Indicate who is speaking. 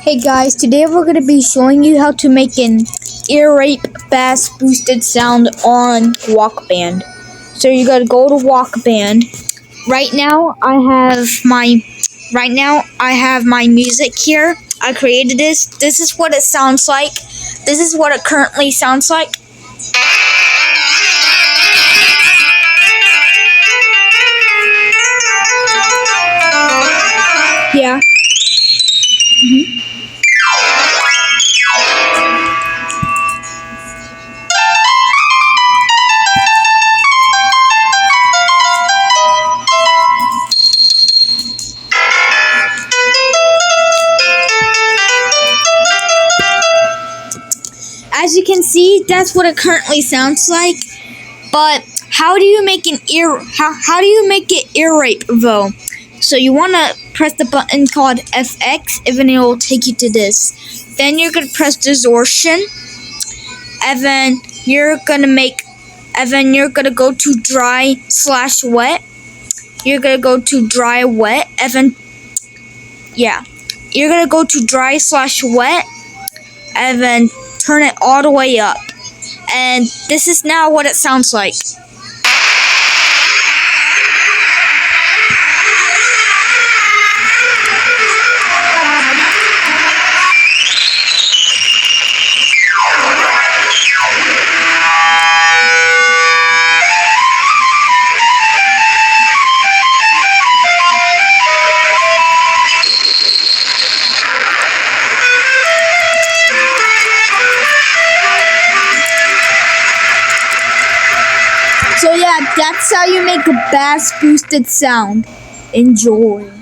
Speaker 1: Hey guys, today we're going to be showing you how to make an earape bass boosted sound on Walkband. So you got to go to Walkband. Right now I have my music here. I created this. This is what it sounds like. This is what it currently sounds like. Yeah. As you can see, that's what it currently sounds like. But how do you make an how do you make it earape though? So you want to press the button called FX, and then it will take you to this. Then you're gonna press distortion, and then you're gonna go to dry/wet. You're gonna go to dry wet, and then you're gonna go to dry/wet, and then turn it all the way up. And this is now what it sounds like. So yeah, that's how you make a bass boosted sound. Enjoy.